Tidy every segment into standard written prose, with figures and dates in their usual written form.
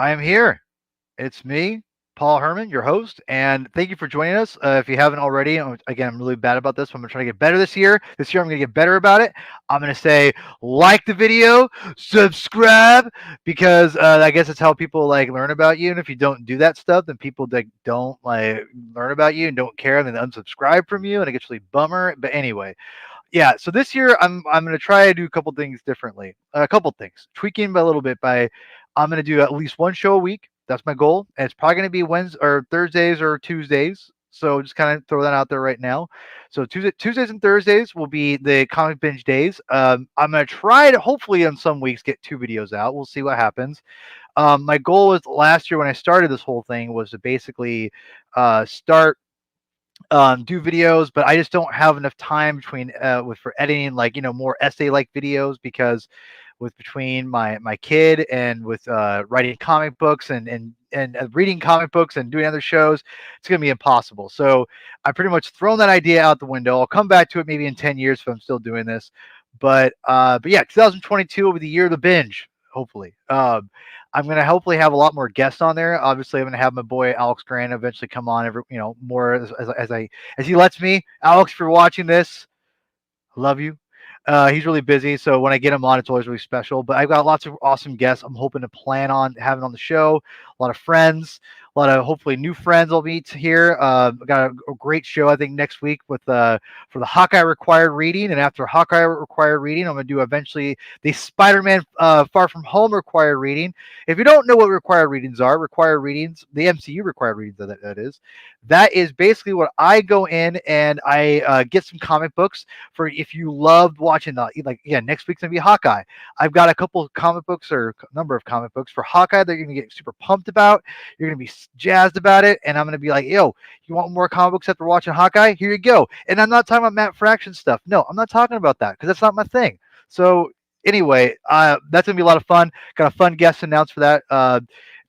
I am here. It's me, Paul Herman, your host, and thank you for joining us. If you haven't already, again, I'm really bad about this. But I'm gonna try to get better this year. This year, I'm gonna get better about it. I'm gonna say like the video, subscribe, because I guess it's how people like learn about you. And if you don't do that stuff, then people like don't like learn about you and don't care, and then unsubscribe from you, and it gets really bummer. But anyway, yeah. So this year, I'm gonna try to do a couple things differently. A couple things, tweaking by a little bit. I'm gonna do at least one show a week. That's my goal, and it's probably gonna be Wednesdays or Thursdays or Tuesdays. So just kind of throw that out there right now. So Tuesdays and Thursdays will be the comic binge days. I'm gonna try to hopefully on some weeks get two videos out. We'll see what happens. My goal was last year when I started this whole thing was to basically start do videos, but I just don't have enough time between with for editing, like more essay like videos, because with between my kid and with writing comic books and reading comic books and doing other shows, it's gonna be impossible. So I pretty much thrown that idea out the window. I'll come back to it maybe in 10 years if I'm still doing this, but yeah, 2022 will be the year of the binge. Hopefully, I'm gonna hopefully have a lot more guests on there. Obviously, I'm gonna have my boy Alex Grant eventually come on every more as he lets me. Alex, if you're watching this, I love you. He's really busy, so when I get him on, it's always really special. But I've got lots of awesome guests. I'm hoping to plan on having on the show. A lot of friends, a lot of hopefully new friends I'll meet here. I got a great show I think next week with for the Hawkeye required reading, and after Hawkeye required reading, I'm gonna do eventually the Spider-Man Far From Home required reading. If you don't know what required readings, the MCU required readings that is basically what I go in and I get some comic books for if you loved watching next week's gonna be Hawkeye. I've got a couple of comic books or a number of comic books for Hawkeye that you're gonna get super pumped about. You're gonna be jazzed about it, and I'm gonna be like, yo, you want more comic books after watching Hawkeye? Here you go. And I'm not talking about Matt Fraction stuff. No, I'm not talking about that because that's not my thing. So anyway, that's gonna be a lot of fun. Got a fun guest announced for that.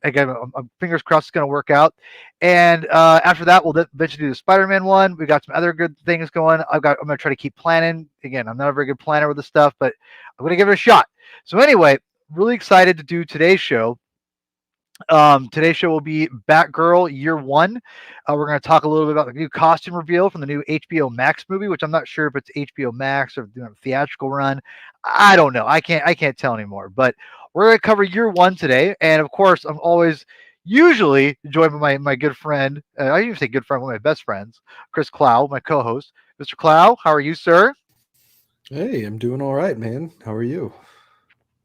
Again, fingers crossed it's going to work out. And after that, we'll eventually do the Spider-Man one. We got some other good things going. I'm going to try to keep planning. Again, I'm not a very good planner with this stuff, but I'm going to give it a shot. So anyway, really excited to do today's show. Today's show will be Batgirl Year One. We're going to talk a little bit about the new costume reveal from the new HBO Max movie, which I'm not sure if it's HBO Max or doing a theatrical run. I don't know. I can't tell anymore. But we're going to cover Year One today, and of course, I'm always usually joined by my good friend. I even say good friend, one of my best friends, Chris Clow, my co-host. Mr. Clow, how are you, sir? Hey, I'm doing all right, man. How are you?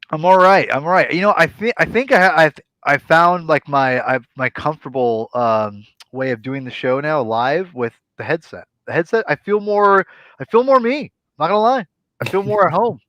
I'm all right. I'm all right. I think I found like my comfortable way of doing the show now live with the headset. The headset, I feel more me. Not gonna lie, I feel more at home.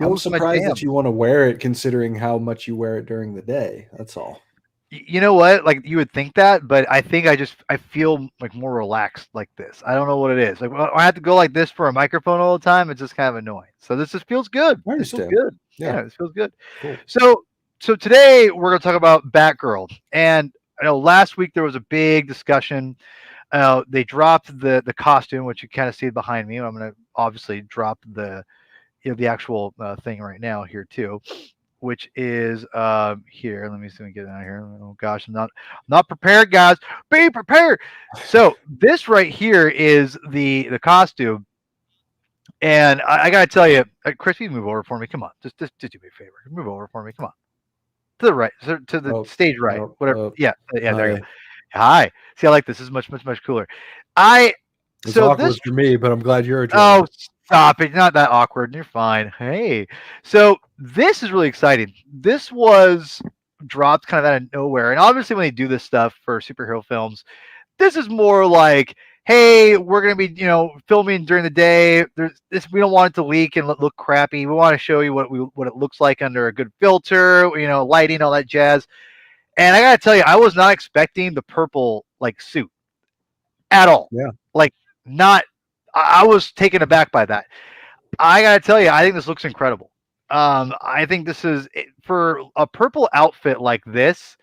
I'm Feels my surprised that jam. you want to wear it considering how much you wear it during the day. That's all. You know what? Like you would think that, but I think I feel like more relaxed like this. I don't know what it is. Like when I have to go like this for a microphone all the time. It's just kind of annoying. So this just feels good. I This feels understand. good. Yeah, Yeah, this feels good. cool. So so today we're gonna talk about Batgirl, and I know last week there was a big discussion. They dropped the costume, which you kind of see behind me. I'm gonna obviously drop the actual thing right now here too, which is here. Let me see if I can get out of here. Oh gosh, I'm not prepared, guys. Be prepared. So this right here is the costume, and I gotta tell you, Chris, you move over for me. Come on, just do me a favor. Move over for me. Come on, to the right, to the Oh, stage right, oh, whatever. Yeah, there you go. hi. Hi. See, I like this. This is much cooler. I It's so this awkward for me, but I'm glad you're enjoying Oh, it. stop it. Not that awkward. You're fine. Hey. So this is really exciting. This was dropped kind of out of nowhere. And obviously, when they do this stuff for superhero films, this is more like, hey, we're going to be, filming during the day. We don't want it to leak and look crappy. We want to show you what it looks like under a good filter, lighting, all that jazz. And I got to tell you, I was not expecting the purple like suit at all. Yeah. Like, not. I was taken aback by that. I gotta tell you, I think this looks incredible. I think this is for a purple outfit like this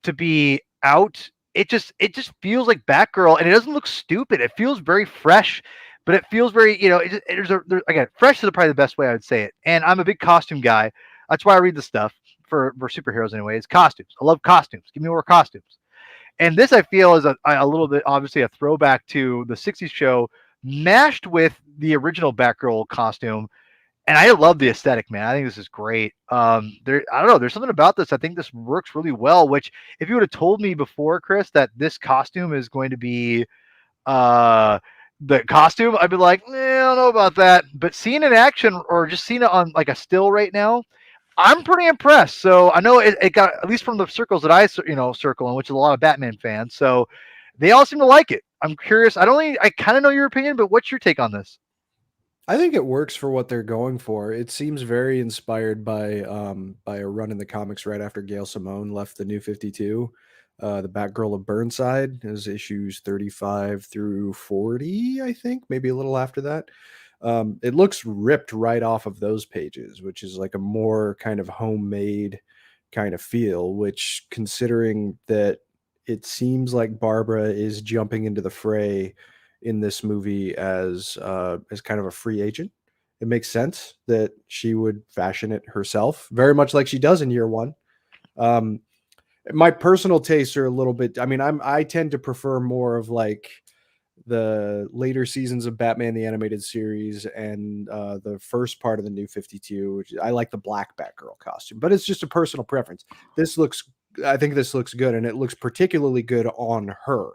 to be out. It just feels like Batgirl, and it doesn't look stupid. It feels very fresh, but it feels very again fresh is probably the best way I would say it. And I'm a big costume guy. That's why I read the stuff. for superheroes anyway is costumes. I love costumes. Give me more costumes. And this I feel is a little bit obviously a throwback to the '60s show, mashed with the original Batgirl costume. And I love the aesthetic, man. I think this is great. I don't know. There's something about this. I think this works really well. Which, if you would have told me before, Chris, that this costume is going to be uh, the costume, I'd be like, I don't know about that. But seeing it in action, or just seeing it on like a still right now, I'm pretty impressed. So I know it got, at least from the circles that I circle in, which is a lot of Batman fans. So they all seem to like it. I'm curious. I kind of know your opinion, but what's your take on this? I think it works for what they're going for. It seems very inspired by a run in the comics right after Gail Simone left the New 52. The Batgirl of Burnside is issues 35 through 40, I think, maybe a little after that. It looks ripped right off of those pages, which is like a more kind of homemade kind of feel, which considering that it seems like Barbara is jumping into the fray in this movie as kind of a free agent. It makes sense that she would fashion it herself, very much like she does in year one. Um, my personal tastes are a little bit. I mean, I tend to prefer more of like the later seasons of Batman the Animated Series and the first part of the New 52, which I like the black Batgirl costume, but it's just a personal preference. I think this looks good, and it looks particularly good on her.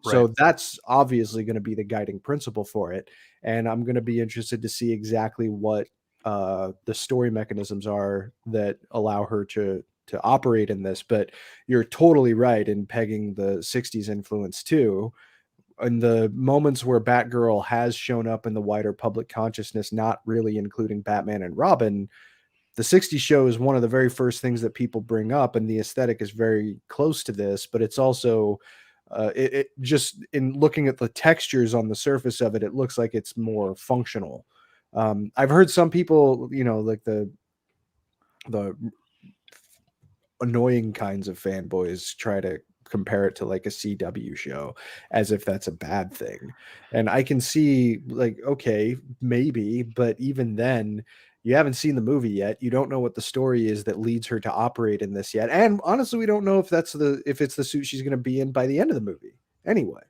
Right. So that's obviously going to be the guiding principle for it. And I'm going to be interested to see exactly what the story mechanisms are that allow her to operate in this. But you're totally right in pegging the 60s influence too. In the moments where Batgirl has shown up in the wider public consciousness, not really including Batman and Robin, the 60s show is one of the very first things that people bring up, and the aesthetic is very close to this, but it's also it just in looking at the textures on the surface of it, it looks like it's more functional. I've heard some people, like the annoying kinds of fanboys try to compare it to like a CW show as if that's a bad thing. And I can see like, okay, maybe, but even then, you haven't seen the movie yet. You don't know what the story is that leads her to operate in this yet. And honestly, we don't know if if it's the suit she's going to be in by the end of the movie anyway.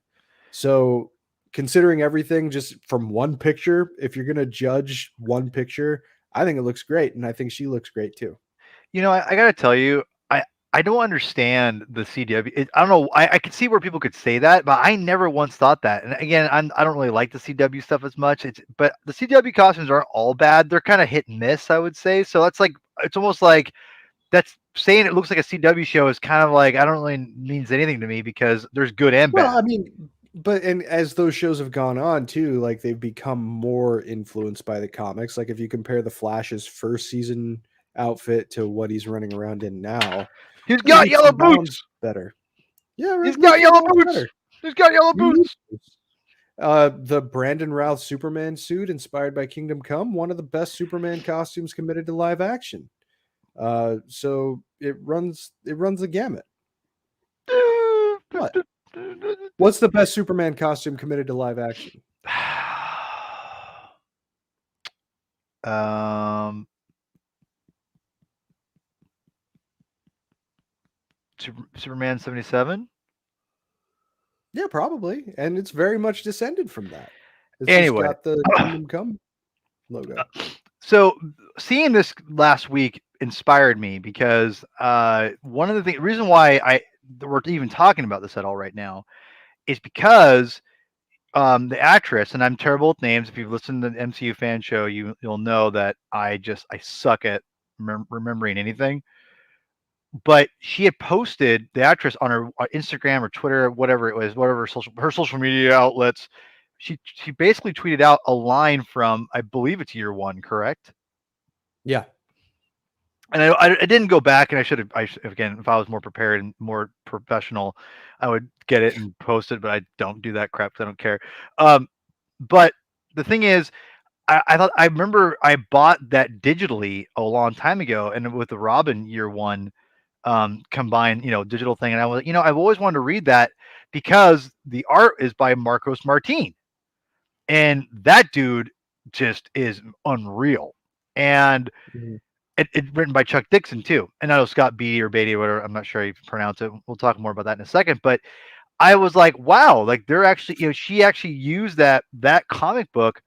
So considering everything just from one picture, if you're going to judge one picture, I think it looks great. And I think she looks great too. I got to tell you, I don't understand the CW. I don't know. I can see where people could say that, but I never once thought that. And again, I don't really like the CW stuff as much. But the CW costumes aren't all bad. They're kind of hit and miss, I would say. So that's like it's almost like that's saying it looks like a CW show is kind of like I don't really means anything to me because there's good and Well, bad. I mean, but and as those shows have gone on too, like they've become more influenced by the comics. Like if you compare the Flash's first season outfit to what he's running around in now, He's I mean, got leaps yellow and bounds boots. better. Yeah, He's right, got leaps and yellow bounds boots. better. He's got yellow You need boots. those. The Brandon Routh Superman suit inspired by Kingdom Come, one of the best Superman costumes committed to live action. So it runs the gamut. What? What's the best Superman costume committed to live action? um, Superman 77. Yeah, probably. And it's very much descended from that. It's just Anyway, got the Kingdom Come logo. so seeing this last week inspired me because one of the reason why we're even talking about this at all right now is because the actress, and I'm terrible with names. If you've listened to the MCU fan show, you'll know that I suck at remembering anything. But she had posted the actress on her Instagram or Twitter, whatever it was, whatever her social media outlets. She basically tweeted out a line from I believe it's year one, correct? Yeah. And I didn't go back, and again, if I was more prepared and more professional, I would get it and post it. But I don't do that crap because I don't care. But the thing is, I remember I bought that digitally a long time ago, and with the Robin year one combined, digital thing, and I was, I've always wanted to read that because the art is by Marcos Martin, and that dude just is unreal. And Mhm. it written by Chuck Dixon too, and I know Scott Beatty or Beatty or whatever. I'm not sure how you pronounce it. We'll talk more about that in a second. But I was like, wow, like they're actually, she actually used that comic book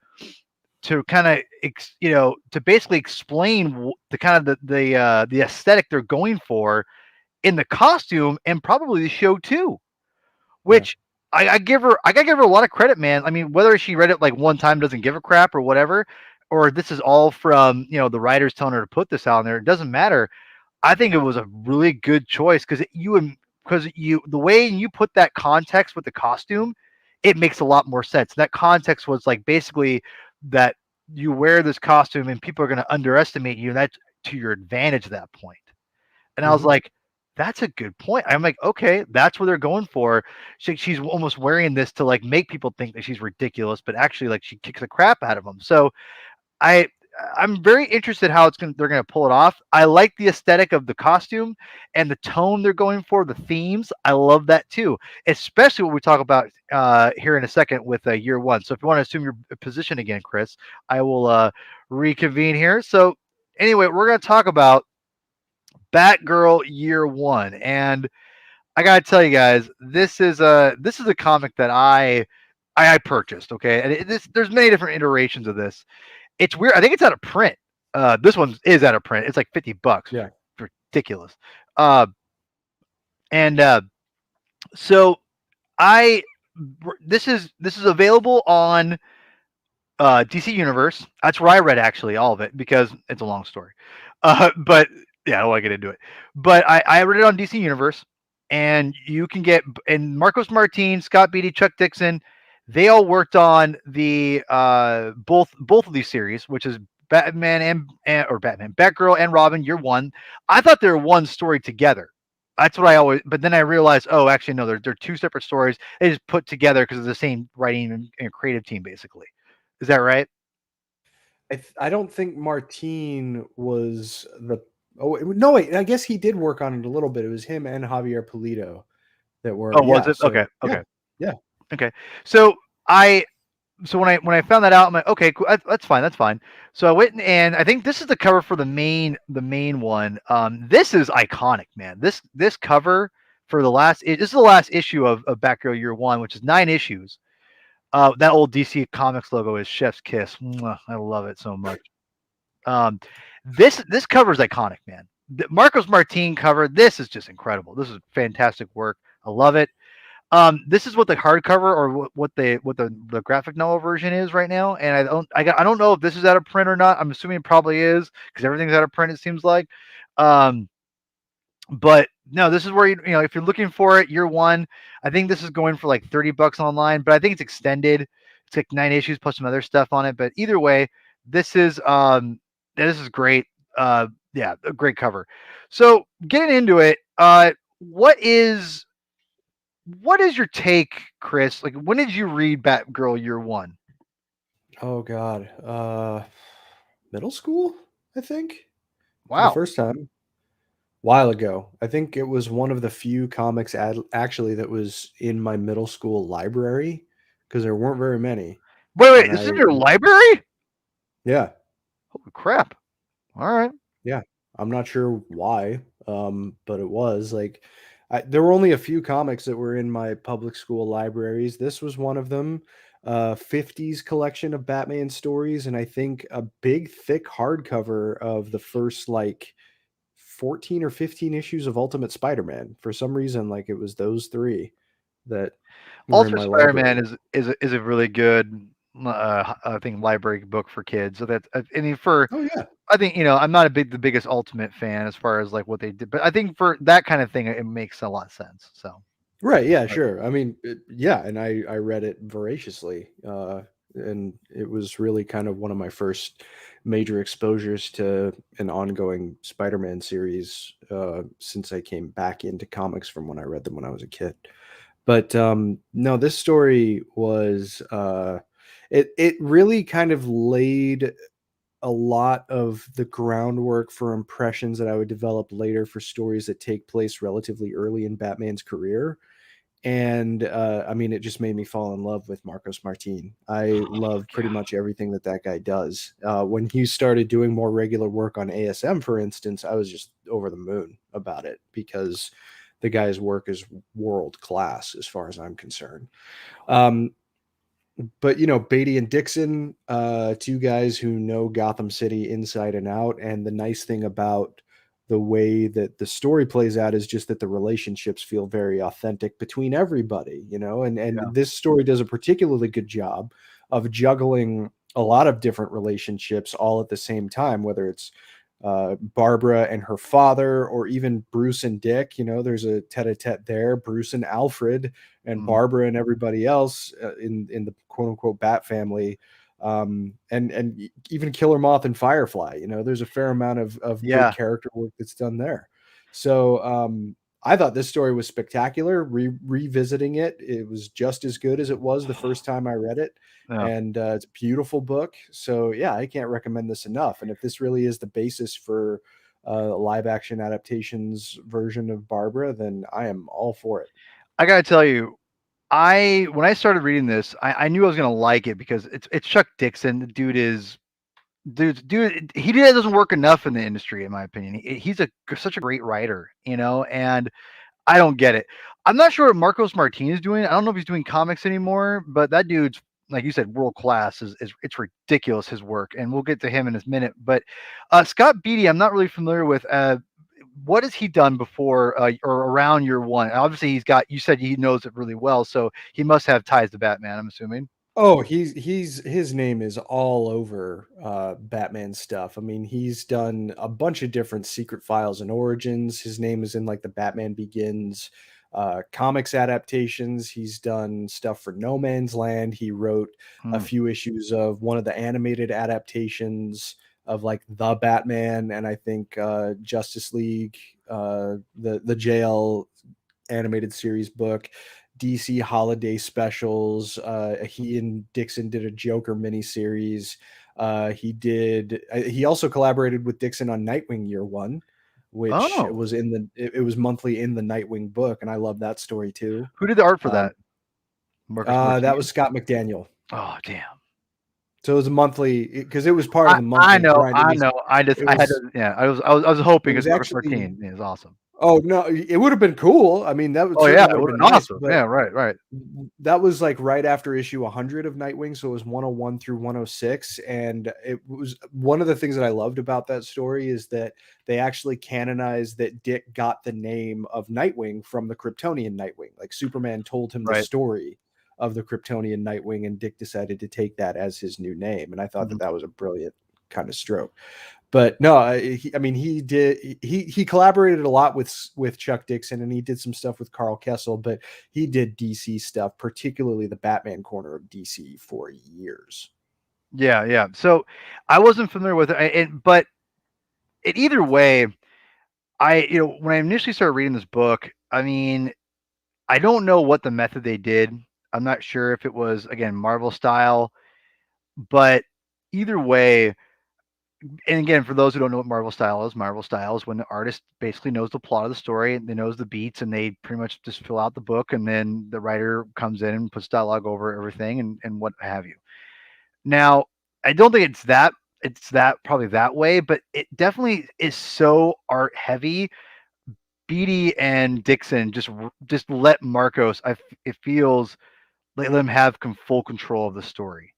to kind of, to basically explain the kind of the aesthetic they're going for in the costume and probably the show too. Yeah. Which I gotta give her a lot of credit, man. I mean, whether she read it like one time doesn't give a crap or whatever, or this is all from the writers telling her to put this out in there. It doesn't matter. I think it was a really good choice because the way you put that context with the costume, it makes a lot more sense. That context was like basically that you wear this costume and people are going to underestimate you, and that's to your advantage at that point. And I was Hmm. like, that's a good point. I'm like, okay, that's what they're going for. She's almost wearing this to like make people think that she's ridiculous, but actually like she kicks the crap out of them. So I I'm very interested how they're gonna pull it off. I like the aesthetic of the costume and the tone they're going for, the themes. I love that too, especially what we talk about here in a second with year one. So if you want to assume your position again, Chris, I will reconvene here. So anyway, we're gonna talk about Batgirl year one, and I gotta tell you guys, this is a comic that I purchased. Okay, and there's many different iterations of this. It's weird. I think it's out of print. This one is out of print. It's like $50. Yeah. Ridiculous. Uh, and so I this is available on DC Universe. That's where I read actually all of it because it's a long story. But yeah, I don't want to get into it. But I read it on DC Universe, and you can get and Marcos Martin, Scott Beatty, Chuck Dixon. They all worked on the both of these series, which is Batman or Batman, Batgirl and Robin Year One. I thought they were one story together. That's what I always. But then I realized, oh, actually, no, they're two separate stories. They just put together because of the same writing and creative team, basically. Is that right? I don't think Martine was the. Oh no, wait. I guess he did work on it a little bit. It was him and Javier Polito that were. Oh, was Yeah. it? Okay, So yeah, okay, yeah, okay. So I so when I found that out, I'm like, okay, cool, that's fine, that's fine. So I went and I think this is the cover for the main one. This is iconic, man. This cover for this is the last issue of Batgirl Year One, which is 9 issues. That old DC Comics logo is Chef's Kiss. Mwah, I love it so much. Um, this cover is iconic, man. The Marcos Martin cover. This is just incredible. This is fantastic work. I love it. This is what the hardcover or what the graphic novel version is right now, and I don't know if this is out of print or not. I'm assuming it probably is because everything's out of print. It seems like. Um, but no, this is where if you're looking for it, year one. I think this is going for like $30 online, but I think it's extended. It's like 9 issues plus some other stuff on it. But either way, this is this is great. Yeah, a great cover. So getting into it, what is your take, Chris? Like, when did you read Batgirl year one? Oh God. Middle school, I think, for the Wow. first time. While ago. I think it was one of the few comics actually that was in my middle school library because there weren't very many. Wait, And this is I, in your library? yeah, Holy crap. All right. yeah, I'm not sure why, but it was like there were only a few comics that were in my public school libraries. This was one of them. 50s collection of Batman stories, and I think a big, thick hardcover of the first like 14 or 15 issues of Ultimate Spider-Man. For some reason, like it was those three that were in Ultimate my Spider-Man library. is a really good I think library book for kids. So that I mean for Oh yeah. I think I'm not the biggest Ultimate fan as far as like what they did, but I think for that kind of thing it makes a lot of sense. So, Right, yeah, but sure. I mean, yeah, and I read it voraciously, and it was really kind of one of my first major exposures to an ongoing Spider-Man series since I came back into comics from when I read them when I was a kid. But no, this story was it really kind of laid a lot of the groundwork for impressions that I would develop later for stories that take place relatively early in Batman's career. And I mean, it just made me fall in love with Marcos Martin. I love pretty Yeah. much everything that that guy does. When he started doing more regular work on ASM, for instance, I was just over the moon about it because the guy's work is world class as far as I'm concerned. Um, but you know, Beatty and Dixon, two guys who know Gotham City inside and out. And the nice thing about the way that the story plays out is just that the relationships feel very authentic between everybody, you know, and Yeah. this story does a particularly good job of juggling a lot of different relationships all at the same time, whether it's Barbara and her father, or even Bruce and Dick. You know, there's a tete-a-tete there. Bruce and Alfred, and Mm. Barbara and everybody else in the quote unquote Bat family, and even Killer Moth and Firefly. You know, there's a fair amount of good Yeah. character work that's done there. So I thought this story was spectacular. Revisiting it, it was just as good as it was the first time I read it, Yeah. and it's a beautiful book. So yeah, I can't recommend this enough. And if this really is the basis for live action adaptations version of Barbara, then I am all for it. I gotta tell you, I when I started reading this, I knew I was gonna like it because it's Chuck Dixon. The dude, he doesn't work enough in the industry, in my opinion. He's such a great writer, and I don't get it. I'm not sure what Marcos Martin is doing. I don't know if he's doing comics anymore, but that dude's like you said, world class. Is It's ridiculous his work, and we'll get to him in a minute. But Scott Beatty, I'm not really familiar with. What has he done before or around year one? Obviously, he's got. You said he knows it really well, so he must have ties to Batman. I'm assuming. Oh, he's his name is all over Batman stuff. I mean, he's done a bunch of different Secret Files and Origins. His name is in like the Batman Begins comics adaptations. He's done stuff for No Man's Land. He wrote a Hmm. few issues of one of the animated adaptations of like the Batman, and I think Justice League, the JL animated series book, DC holiday specials. He and Dixon did a Joker miniseries. He also collaborated with Dixon on Nightwing Year One, which Oh, was it was monthly in the Nightwing book, and I love that story too. who did the art for Um, that? Marcus that was Martin. Scott McDaniel. Oh, damn. So it was a monthly because it was part of I the I monthly know, grind. I know. It I had was to. Yeah, I was it hoping was because Marcus actually Martin is awesome. oh no, it would have been cool. I mean, that would Oh yeah, certainly it would have would been have been nice, awesome. but Yeah, right, right. that was like right after issue 100 of Nightwing, so it was 101 through 106. And it was one of the things that I loved about that story is that they actually canonized that Dick got the name of Nightwing from the Kryptonian Nightwing. Like Superman told him the Right. story of the Kryptonian Nightwing, and Dick decided to take that as his new name. And I thought that Mhm. that was a brilliant kind of stroke. But no, I mean, he collaborated a lot with Chuck Dixon, and he did some stuff with Carl Kessel, but he did DC stuff, particularly the Batman corner of DC, for years. Yeah, yeah. So I wasn't familiar with it, but either way, when I initially started reading this book, I mean, I don't know what the method they did. I'm not sure if it was again Marvel style, but either way, and again, for those who don't know what Marvel style is when the artist basically knows the plot of the story and they knows the beats and they pretty much just fill out the book and then the writer comes in and puts dialogue over everything and what have you. Now, I don't think it's that probably that way, but it definitely is so art heavy. Beatty and Dixon just let Marcos. It feels let him have full control of the story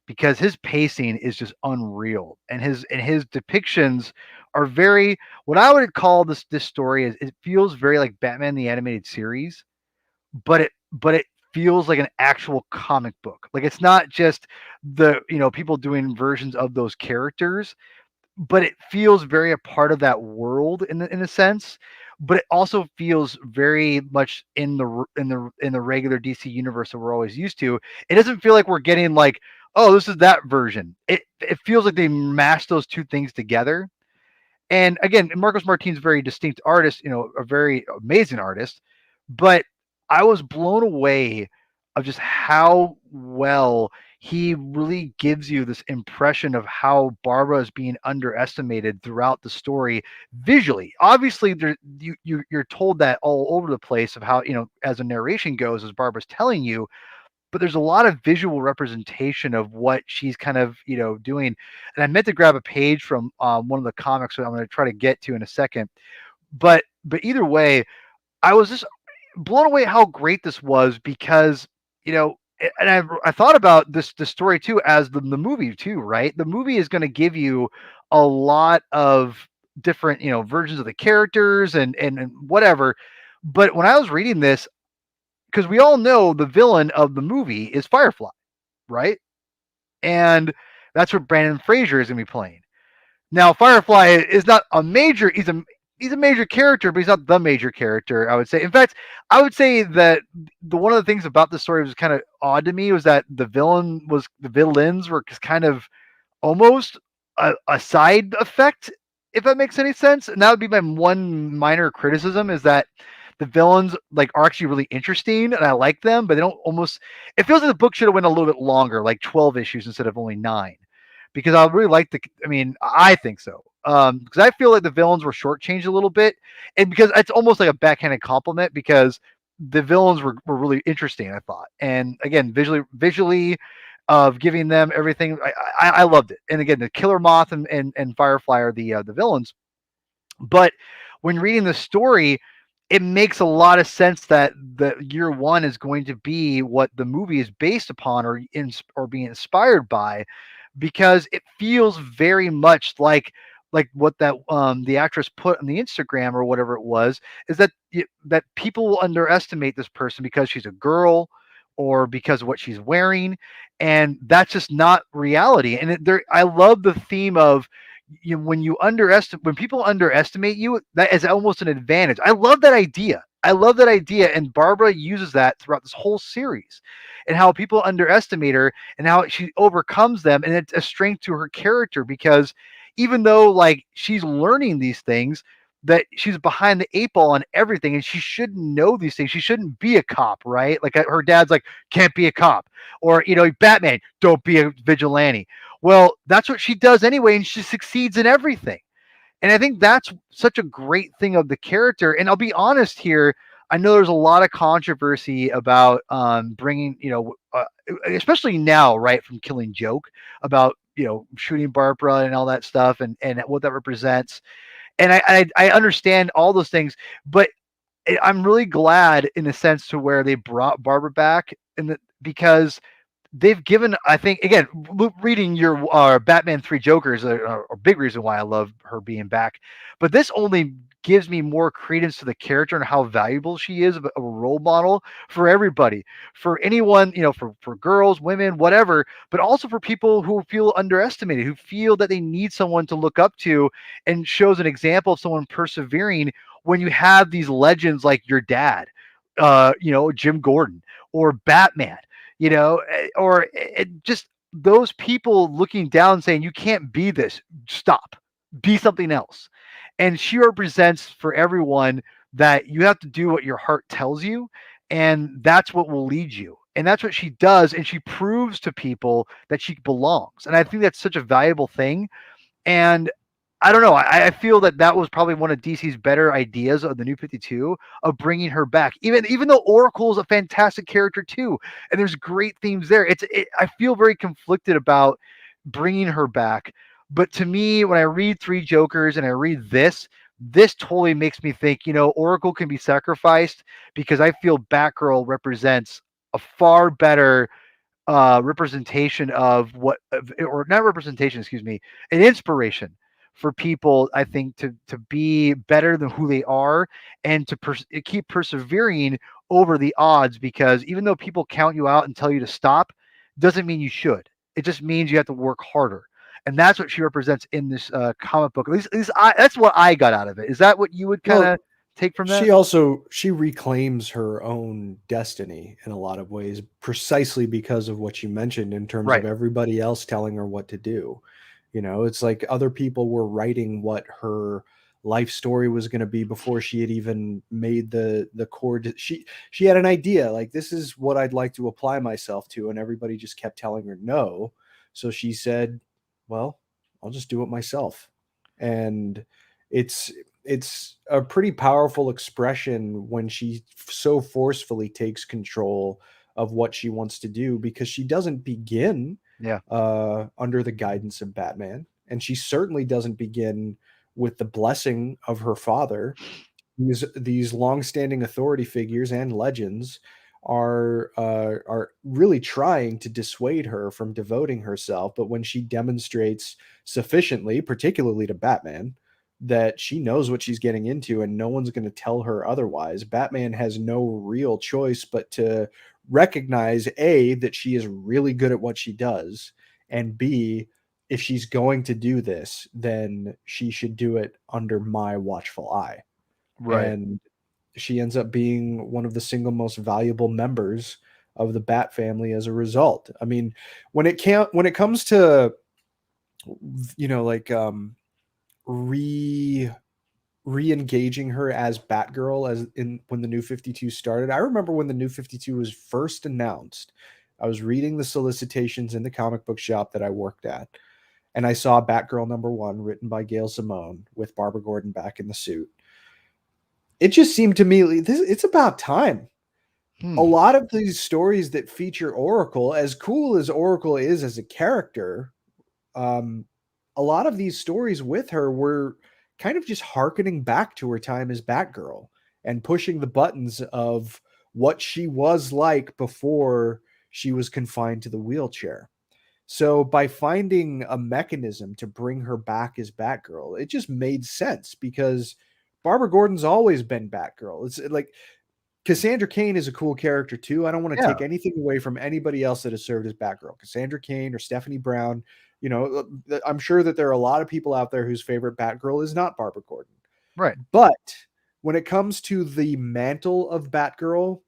because his pacing is just unreal and his depictions are very what I would call this story is it feels very like Batman the animated series, but it feels like an actual comic book. Like it's not just the people doing versions of those characters, but it feels very a part of that world in a sense. But it also feels very much in the regular DC universe that we're always used to. It doesn't feel like we're getting like, oh, this is that version. It feels like they mashed those two things together. And again, Marcos Martin's a very distinct artist, a very amazing artist. But I was blown away of just how well he really gives you this impression of how Barbara is being underestimated throughout the story visually. Obviously, you're told that all over the place of how, as the narration goes, as Barbara's telling you, but there's a lot of visual representation of what she's kind of doing. And I meant to grab a page from one of the comics that I'm going to try to get to in a second. But either way, I was just blown away how great this was because and I thought about this story too as the movie too, right? The movie is going to give you a lot of different versions of the characters and whatever. But when I was reading this, because we all know the villain of the movie is Firefly, right? And that's what Brandon Fraser is going to be playing. Now, Firefly is not a major. He's a major character, but he's not the major character. I would say. In fact, I would say that the one of the things about the story was kind of odd to me was that the villains were just kind of almost a side effect, if that makes any sense. And that would be my one minor criticism is that the villains are actually really interesting and I like them, but they don't almost. It feels like the book should have went a little bit longer, like 12 issues instead of only 9, because I really like the. I mean, I think so. Because I feel like the villains were shortchanged a little bit, and because it's almost like a backhanded compliment because the villains were really interesting. I thought, and again, visually, of giving them everything, I loved it. And again, the Killer Moth and Firefly are the villains, but when reading the story, it makes a lot of sense that the year one is going to be what the movie is based upon or being inspired by, because it feels very much like what that the actress put on the Instagram or whatever it was, is that people will underestimate this person because she's a girl or because of what she's wearing, and that's just not reality. And I love the theme of when people underestimate you, that is almost an advantage. I love that idea. I love that idea, and Barbara uses that throughout this whole series, and how people underestimate her and how she overcomes them, and it's a strength to her character because even though she's learning these things, that she's behind the eight ball on everything, and she shouldn't know these things. She shouldn't be a cop, right? Like her dad's like, can't be a cop, or Batman, don't be a vigilante. Well, that's what she does anyway, and she succeeds in everything. And I think that's such a great thing of the character. And I'll be honest here. I know there's a lot of controversy about bringing, especially now, right, from Killing Joke, about shooting Barbara and all that stuff, and what that represents. And I understand all those things, but I'm really glad in a sense to where they brought Barbara back, because they've given, I think, again, reading your Batman 3 Jokers a big reason why I love her being back, but this only gives me more credence to the character and how valuable she is of a role model for everybody, for anyone, for girls, women, whatever, but also for people who feel underestimated, who feel that they need someone to look up to, and shows an example of someone persevering when you have these legends like your dad, Jim Gordon, or Batman, or just those people looking down saying, you can't be this, stop, be something else. And she represents for everyone that you have to do what your heart tells you, and that's what will lead you. And that's what she does. And she proves to people that she belongs. And I think that's such a valuable thing. And I don't know. I feel that that was probably one of DC's better ideas of the New 52, of bringing her back. Even though Oracle is a fantastic character too, and there's great themes there. I feel very conflicted about bringing her back. But to me, when I read Three Jokers and I read this totally makes me think, Oracle can be sacrificed, because I feel Batgirl represents a far better representation of or not representation, excuse me, an inspiration for people, I think, to be better than who they are, and to keep persevering over the odds, because even though people count you out and tell you to stop, doesn't mean you should. It just means you have to work harder. And that's what she represents in this comic book. At least that's what I got out of it. Is that what you would kind Well, of take from that? she reclaims her own destiny in a lot of ways, precisely because of what you mentioned in terms of Right. everybody else telling her what to do. It's like other people were writing what her life story was going to be before she had even made the core. She had an idea like this is what I'd like to apply myself to, and everybody just kept telling her no. So she said, "Well, I'll just do it myself," and it's it's a pretty powerful expression when she so forcefully takes control of what she wants to do because she doesn't begin Yeah. under the guidance of Batman, and she certainly doesn't begin with the blessing of her father. These long-standing authority figures and legends are really trying to dissuade her from devoting herself. But when she demonstrates sufficiently, particularly to Batman, that she knows what she's getting into and no one's going to tell her otherwise, Batman has no real choice but to recognize A, that she is really good at what she does, and B, if she's going to do this, then she should do it under my watchful eye. Right. And she ends up being one of the single most valuable members of the Bat family as a result. I mean, when it comes to like re re-engaging her as Batgirl as in when the New 52 started. I remember when the New 52 was first announced. I was reading the solicitations in the comic book shop that I worked at, and I saw Batgirl #1 written by Gail Simone with Barbara Gordon back in the suit. It just seemed to me it's about time. A Hmm. lot of these stories that feature Oracle, as cool as Oracle is as a character, um, a lot of these stories with her were kind of just harkening back to her time as Batgirl and pushing the buttons of what she was like before she was confined to the wheelchair. So by finding a mechanism to bring her back as Batgirl, it just made sense because Barbara Gordon's always been Batgirl. It's like Cassandra Cain is a cool character too. I don't want to Yeah. take anything away from anybody else that has served as Batgirl. Cassandra Cain or Stephanie Brown, I'm sure that there are a lot of people out there whose favorite Batgirl is not Barbara Gordon. Right. But when it comes to the mantle of Batgirl,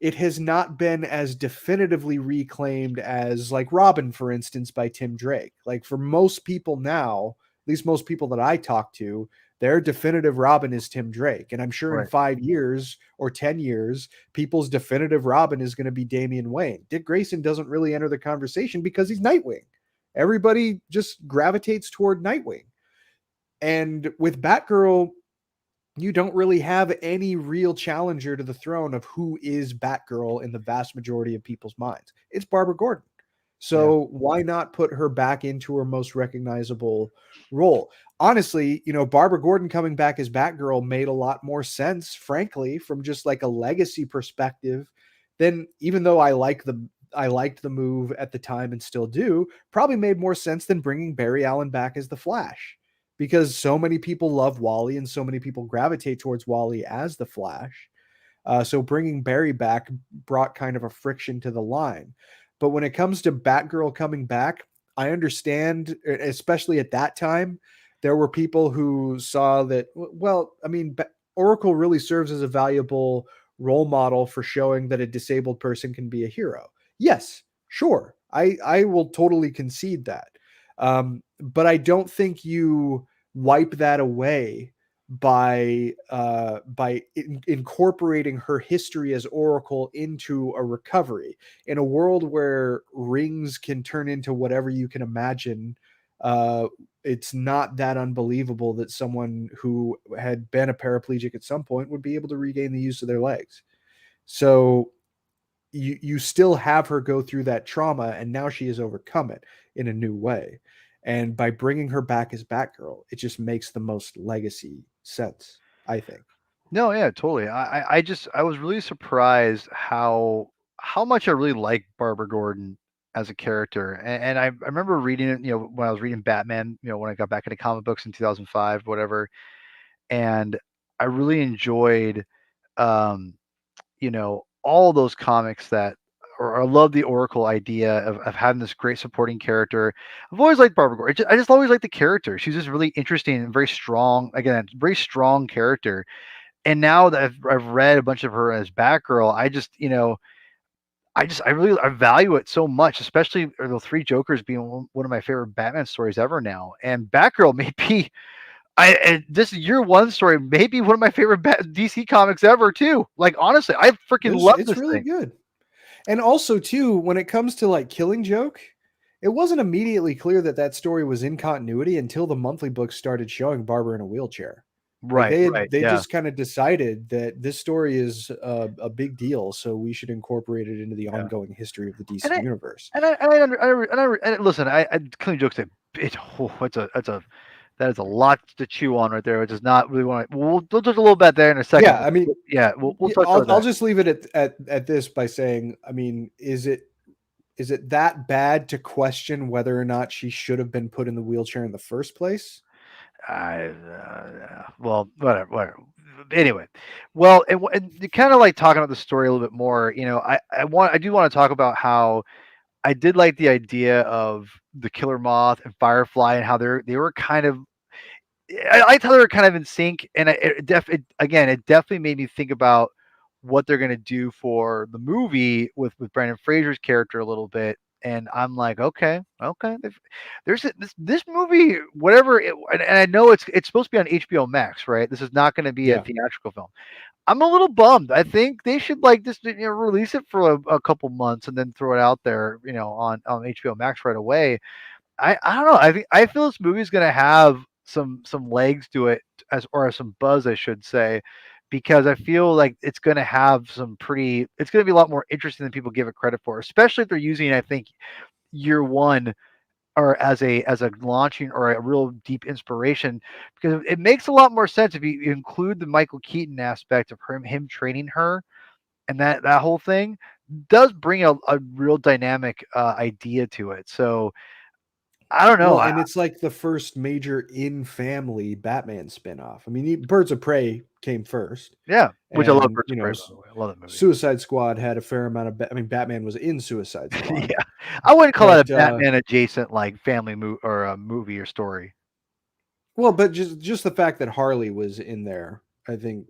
it has not been as definitively reclaimed as like Robin, for instance, by Tim Drake. Like for most people now, at least most people that I talk to, their definitive Robin is Tim Drake. And I'm sure in Right. 5 years or 10 years, people's definitive Robin is going to be Damian Wayne. Dick Grayson doesn't really enter the conversation because he's Nightwing. Everybody just gravitates toward Nightwing. And with Batgirl, you don't really have any real challenger to the throne of who is Batgirl in the vast majority of people's minds. It's Barbara Gordon. Yeah. So why not put her back into her most recognizable role? Honestly, Barbara Gordon coming back as Batgirl made a lot more sense, frankly, from just like a legacy perspective than even though I liked the move at the time and still do, probably made more sense than bringing Barry Allen back as the Flash because so many people love Wally and so many people gravitate towards Wally as the Flash. So bringing Barry back brought kind of a friction to the line. But when it comes to Batgirl coming back, I understand, especially at that time, there were people who saw that, well, I mean, Oracle really serves as a valuable role model for showing that a disabled person can be a hero. Yes, sure. I will totally concede that. But I don't think you wipe that away by incorporating her history as Oracle into a recovery in a world where rings can turn into whatever you can imagine. Uh, it's not that unbelievable that someone who had been a paraplegic at some point would be able to regain the use of their legs. So you still have her go through that trauma, and now she has overcome it in a new way. And by bringing her back as Batgirl, it just makes the most legacy sense, I think. No, yeah, totally. I was really surprised how much I really like Barbara Gordon as a character, and I remember reading it, when I was reading Batman, when I got back into comic books in 2005, whatever, and I really enjoyed, um, all those comics that, or I love the Oracle idea of having this great supporting character. I've always liked Barbara Gordon. I just always liked the character. She's just really interesting and very strong. Again, very strong character, and now that I've read a bunch of her as Batgirl, I really I value it so much, especially the Three Jokers being one of my favorite Batman stories ever now. And Batgirl may be This year one story may be one of my favorite DC comics ever too. Like honestly, I freaking love It's this really thing. good. And also too, when it comes to like Killing Joke, it wasn't immediately clear that that story was in continuity until the monthly books started showing Barbara in a wheelchair. Like Right, right, they yeah, just kind of decided that this story is a big deal, so we should incorporate it into the yeah. ongoing history of the And DC I universe. and listen, I Killing Joke's it's a that is a lot to chew on right there, which is not really want to. We'll touch a little bit there in a second, Yeah, but I mean, yeah, we'll touch on I'll that. just leave it at this by saying, I mean, is it that bad to question whether or not she should have been put in the wheelchair in the first place? Well, whatever. Anyway, well, and kind of like talking about the story a little bit more. I do want to talk about how I did like the idea of the Killer Moth and Firefly and how they were kind of. I liked how they were kind of in sync, and again, it definitely made me think about what they're gonna do for the movie with Brandon Fraser's character a little bit. And I'm like, okay, okay. This movie, whatever, and I know it's supposed to be on HBO Max, right? This is not going to be a Yeah. theatrical film. I'm a little bummed. I think they should like just release it for a couple months and then throw it out there, on HBO Max right away. I don't know. I feel this movie is gonna have some legs to it, or some buzz, I should say, because I feel like it's gonna have some pretty. It's gonna be a lot more interesting than people give it credit for, especially if they're using, I think, year one or as a launching or a real deep inspiration, because it makes a lot more sense if you include the Michael Keaton aspect of him training her, and that whole thing does bring a real dynamic idea to it. So I don't know. Well, and it's like the first major in family Batman spinoff. I mean, Birds of Prey came first, Yeah, which I love and Birds of Prey, by the way. I love that movie. Suicide Squad had a fair amount of. I mean, Batman was in Suicide Squad, Yeah, I wouldn't call that a but Batman adjacent like family or a movie or story. well, but just the fact that Harley was in there, I think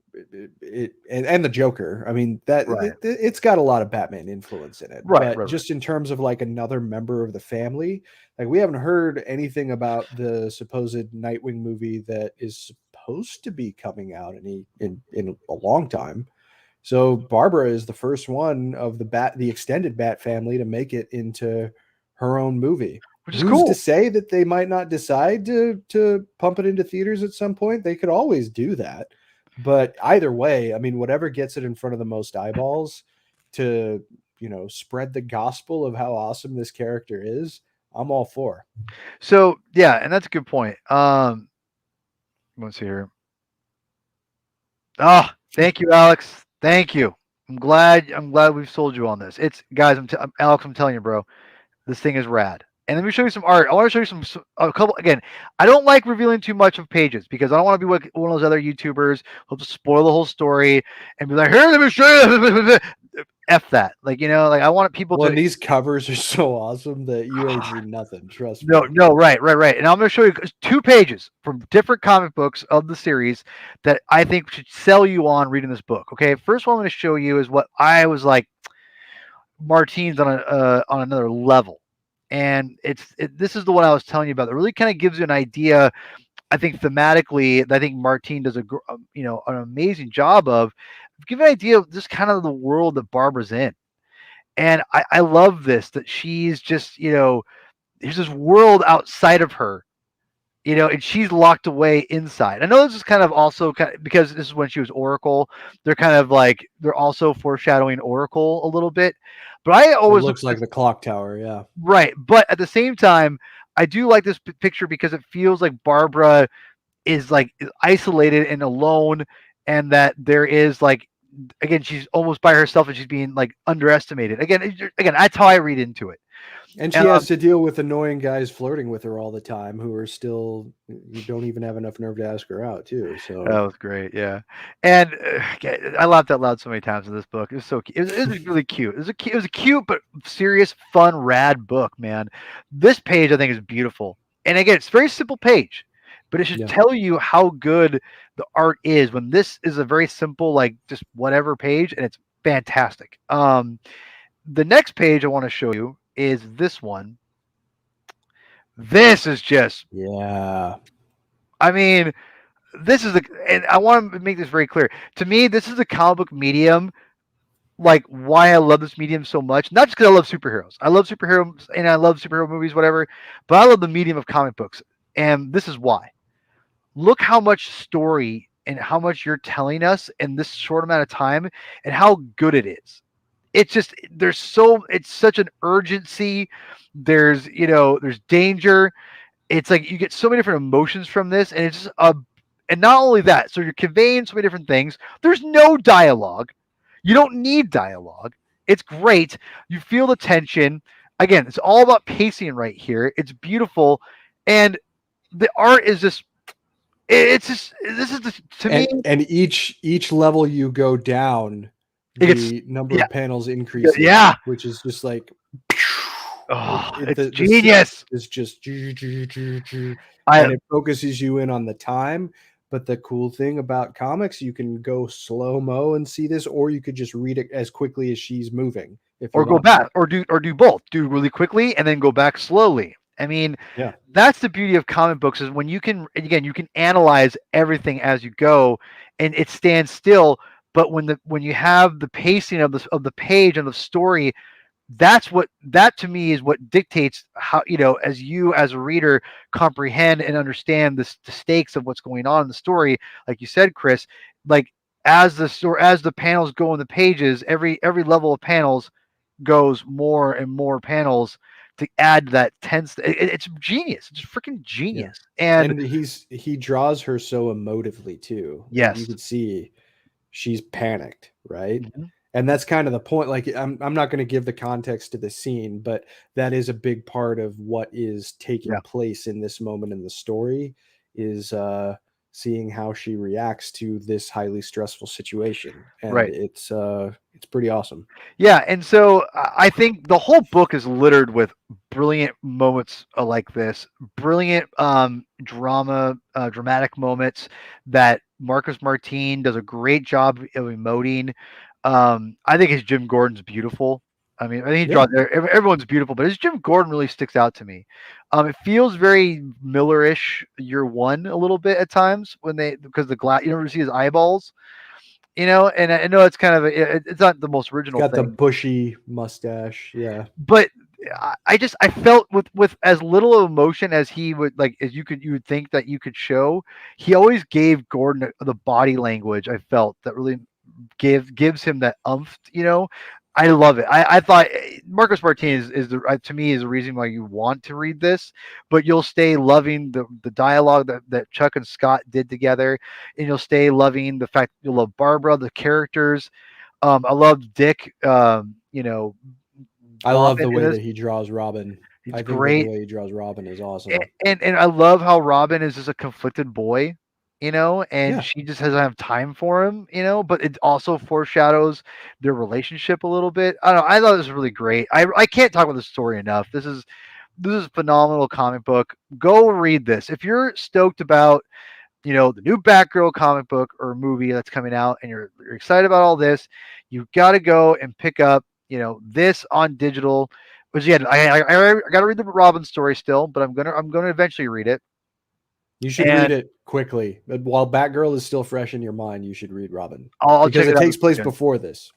and the Joker. I mean that Right, it's got a lot of Batman influence in it. right, But right, right. just in terms of like another member of the family, like we haven't heard anything about the supposed Nightwing movie that is supposed to be coming out in a long time. So Barbara is the first one of the extended Bat family to make it into her own movie. Which is Who's to cool. say that they might not decide to pump it into theaters at some point? They could always do that. But either way, I mean, whatever gets it in front of the most eyeballs to, spread the gospel of how awesome this character is, I'm all for. So yeah, and that's a good point. Let's see here. Ah, thank you, Alex. Thank you. I'm glad we've sold you on this. It's guys. Alex. I'm telling you, bro. This thing is rad. And let me show you some art. I want to show you a couple. Again, I don't like revealing too much of pages because I don't want to be like one of those other YouTubers who'll just spoil the whole story and be like, "Here, let me show you." F that. Like like I want people Well, to. and these covers are so awesome that you ain't seen nothing. Trust No, me. no, right, right, right. And I'm going to show you two pages from different comic books of the series that I think should sell you on reading this book. Okay, first one I'm going to show you is what I was like. Martine's on another level, and this is the one I was telling you about. It really kind of gives you an idea. I think thematically, I think Martine does an amazing job of giving an idea of just kind of the world that Barbara's in. And I love this that she's just there's this world outside of her, and she's locked away inside. I know this is kind of also because this is when she was Oracle. They're kind of like they're also foreshadowing Oracle a little bit, but I It always look looks like the clock tower, yeah. right. But at the same time, I do like this picture because it feels like Barbara is isolated and alone, and that there is like again she's almost by herself and she's being like underestimated. Again, that's how I read into it. And she Um, has to deal with annoying guys flirting with her all the time who are still who don't even have enough nerve to ask her out too. That So was great, yeah. And I laughed out loud so many times in this book. It was so cute. It was really cute. It was a cute but serious, fun, rad book, man. This page I think is beautiful. And again, it's a very simple page, but it should yeah. tell you how good the art is when this is a very simple, like just whatever page, and it's fantastic. The next page I want to show you is this one. This is just, Yeah. I mean, this is the, and I want to make this very clear. To me, this is the comic book medium, like why I love this medium so much. Not just because I love superheroes. I love superheroes and I love superhero movies, whatever. But I love the medium of comic books, and this is why. Look how much story and how much you're telling us in this short amount of time, and how good it is. It's just there's so it's such an urgency. There's there's danger. It's like you get so many different emotions from this, and it's just a and not only that, so you're conveying so many different things. There's no dialogue. You don't need dialogue. It's great. You feel the tension. Again, it's all about pacing right here. It's beautiful, and the art is just. It's just this is the, to me. And each level you go down, It gets the number yeah of panels increases, yeah. which is just like Oh, it's the scene genius. is just I and it focuses you in on the time. But the cool thing about comics, you can go slow mo and see this, or you could just read it as quickly as she's moving if you or go want. back or do both. Do really quickly and then go back slowly. I mean, Yeah, that's the beauty of comic books is when you can again you can analyze everything as you go, and it stands still. But when you have the pacing of the page and the story, that to me is what dictates how as you as a reader comprehend and understand the stakes of what's going on in the story. Like you said, Chris, like as the panels go in the pages, every level of panels goes more and more panels to add that tense. It's genius. It's freaking yeah. genius. And And he draws her so emotively too. Like you yes, could see she's panicked, right? mhm, And that's kind of the point. Like I'm not going to give the context to the scene, but that is a big part of what is yeah, taking place in this moment in the story is seeing how she reacts to this highly stressful situation. And right. it's pretty awesome. Yeah, and so I think the whole book is littered with brilliant moments like this, brilliant dramatic moments that Marcus Martin does a great job of emoting. I think his Jim Gordon's beautiful. I mean, I think he Yeah. draws everyone's beautiful, but his Jim Gordon really sticks out to me. It feels very Miller-ish Year One a little bit at times when they because the glass you never see his eyeballs, and I know it's kind of it's not the most He's original got the thing, bushy mustache. Yeah. but I felt with as little emotion as he would like as you would think that you could show, he always gave Gordon the body language. I felt that really gives him that umph. I love it. I thought Marcos Martinez is to me is the reason why you want to read this, but you'll stay loving the dialogue that Chuck and Scott did together, and you'll stay loving the fact you'll love Barbara, the characters. I loved Dick. I love Robin the in way this. that he draws Robin. He's I think that the great. way he draws Robin is and, awesome. and I love how Robin is just a conflicted boy, and Yeah. she just doesn't have time for him, but it also foreshadows their relationship a little bit. I don't know. I thought it was really great. I can't talk about the story enough. This is a phenomenal comic book. Go read this if you're stoked about the new Batgirl comic book or movie that's coming out, and you're excited about all this. You got to go and pick up this on digital. Which again, I got to read the Robin story still, but I'm gonna eventually read it. You should read And it quickly. While Batgirl is still fresh in your mind, you should read Robin I'll because check it it out this takes place weekend. before this.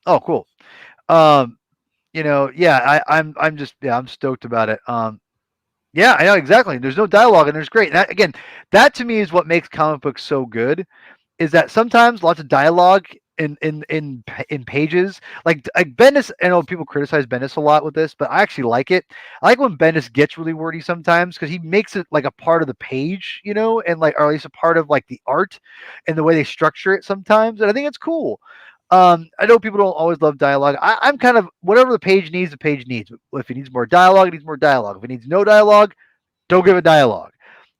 Oh, cool. Um, yeah, I'm just yeah, I'm stoked about it. Yeah, I know exactly. There's no dialogue and there's great. That again, that to me is what makes comic books so good. Is that sometimes lots of dialogue in pages like Bendis. I know people criticize Bendis a lot with this, but I actually like it. I like when Bendis gets really wordy sometimes because he makes it like a part of the page, and like or at least a part of like the art and the way they structure it sometimes, and I think it's cool. I know people don't always love dialogue. I'm kind of whatever the page needs, the page needs. If it needs more dialogue, it needs more dialogue. If it needs no dialogue, don't give it dialogue.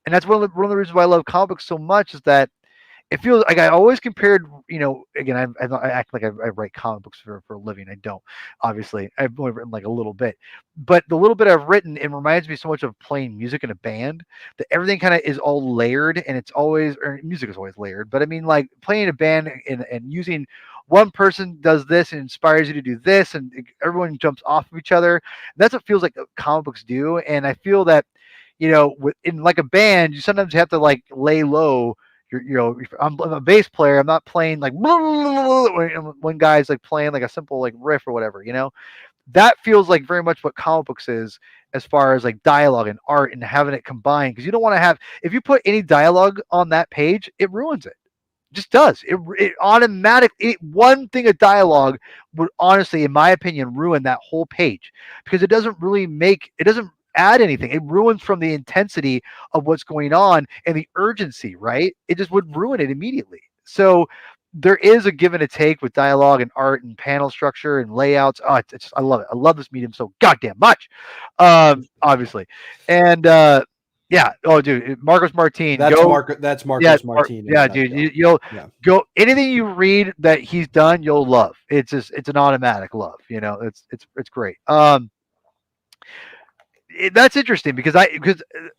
And that's one of the reasons why I love comic books so much is that it feels like I always compared, again, I act like I write comic books for a living. I don't, obviously. I've only written like a little bit. But the little bit I've written, it reminds me so much of playing music in a band that everything kind of is all layered and it's always, or music is always layered. But I mean, like playing a band and using one person does this and inspires you to do this and everyone jumps off of each other. That's what feels like comic books do. And I feel that, in like a band, you sometimes have to like lay low I'm a bass player. I'm not playing like when guys like playing like a simple like riff or whatever. That feels like very much what comic books is as far as like dialogue and art and having it combined because you don't want to have if you put any dialogue on that page, it ruins it. Just does it automatically one thing of dialogue would honestly in my opinion ruin that whole page because it doesn't add anything. It ruins from the intensity of what's going on and the urgency, right? It just would ruin it immediately. So there is a give and a take with dialogue and art and panel structure and layouts. Oh, I love it. I love this medium so goddamn much. Obviously, and yeah. Oh, dude, Marcos Martin, go. That's Yeah, Marcos Martin in a yeah, dude. nutshell. You'll Yeah. go anything you read that he's done, you'll love. It's an automatic love. It's great. That's interesting because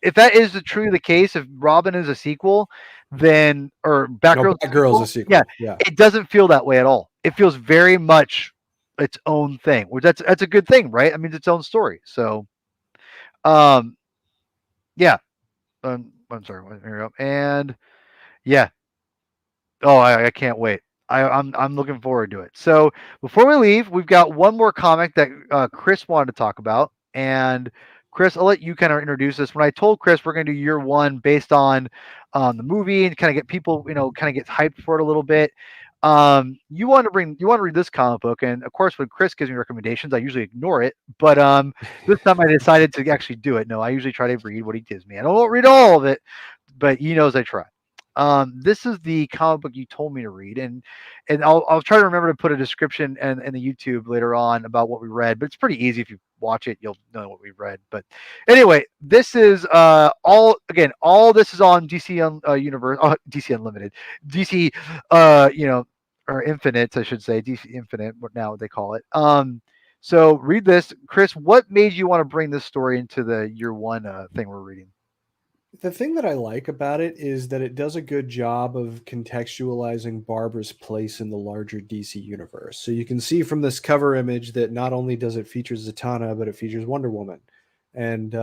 if that is truly the case, if Robin is a sequel, then or No, Batgirl's a Batgirl is a sequel, yeah, sequel. Yeah. it doesn't feel that way at all. It feels very much its own thing, which that's a good thing, right? I mean, it's its own story. So, um, yeah. I'm sorry. Here we go. And yeah, oh, I can't wait. I'm looking forward to it. So before we leave, we've got one more comic that Chris wanted to talk about, and Chris, I'll let you kind of introduce this. When I told Chris we're going to do year one based on the movie and kind of get people, kind of get hyped for it a little bit. You want to read this comic book, and of course, when Chris gives me recommendations, I usually ignore it. But this time I decided to actually do it. No, I usually try to read what he gives me. I don't read all of it, but he knows I try. This is the comic book you told me to read, and I'll try to remember to put a description in the YouTube later on about what we read. But it's pretty easy if you watch it, you'll know what we read. But anyway, this is all this is on DC Universe, DC Unlimited, DC, or Infinite, I should say, DC Infinite, what now they call it. So read this, Chris. What made you want to bring this story into the year one thing we're reading? The thing that I like about it is that it does a good job of contextualizing Barbara's place in the larger DC universe. So you can see from this cover image that not only does it feature Zatanna, but it features Wonder Woman. And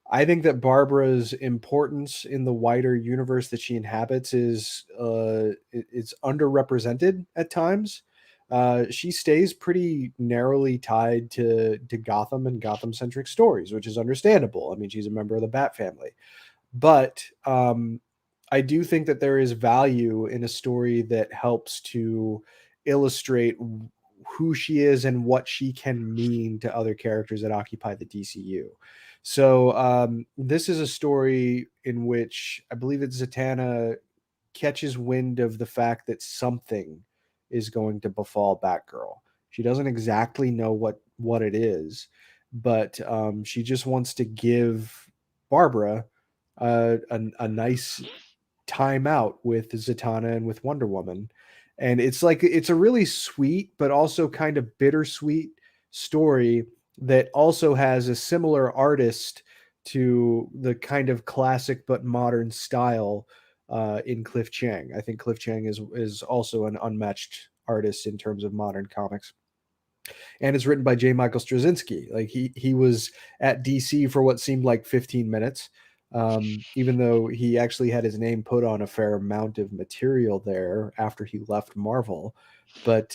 I think that Barbara's importance in the wider universe that she inhabits is it's underrepresented at times. She stays pretty narrowly tied to Gotham and Gotham centric stories, which is understandable. I mean, she's a member of the Bat family, but I do think that there is value in a story that helps to illustrate who she is and what she can mean to other characters that occupy the DCU. So this is a story in which I believe that Zatanna catches wind of the fact that something is going to befall Batgirl. She doesn't exactly know what it is, but she just wants to give Barbara a nice time out with Zatanna and with Wonder Woman. And it's a really sweet but also kind of bittersweet story that also has a similar artist to the kind of classic but modern style in Cliff Chiang. I think Cliff Chiang is also an unmatched artist in terms of modern comics. And it's written by J. Michael Straczynski. Like he was at DC for what seemed like 15 minutes, even though he actually had his name put on a fair amount of material there after he left Marvel. But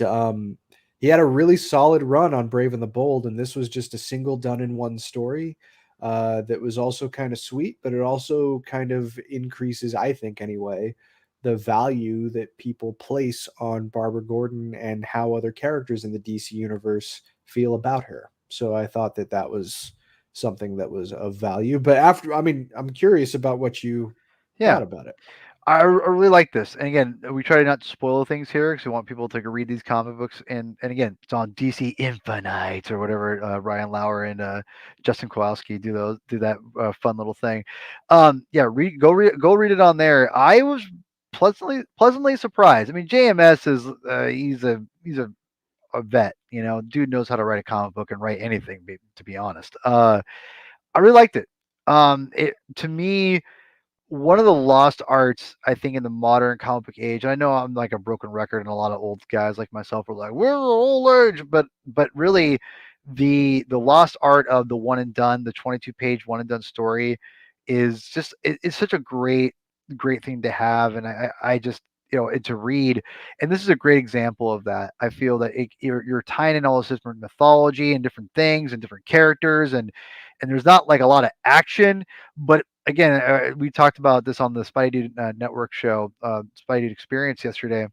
he had a really solid run on Brave and the Bold, and this was just a single done in one story that was also kind of sweet, but it also kind of increases, I think anyway, the value that people place on Barbara Gordon and how other characters in the DC universe feel about her. So I thought that that was something that was of value. But I mean, I'm curious about what you Yeah. thought about it. I really like this, and again, we try to not spoil things here because we want people to read these comic books. And again, it's on DC Infinite or whatever. Ryan Lauer and Justin Kowalski do that fun little thing. Yeah, go read it on there. I was pleasantly surprised. I mean, JMS is he's a vet. Dude knows how to write a comic book and write anything. To be honest, I really liked it. It to me one of the lost arts, I think, in the modern comic book age. I know I'm like a broken record, and a lot of old guys like myself are like, "We're the old age," but really, the lost art of the one and done, the 22-page one and done story, is just it's such a great great thing to have, and I just and to read, and this is a great example of that. I feel that you're tying in all this different mythology and different things and different characters, and there's not like a lot of action, but again, we talked about this on the Spidey Dude Network show, Spidey Dude Experience yesterday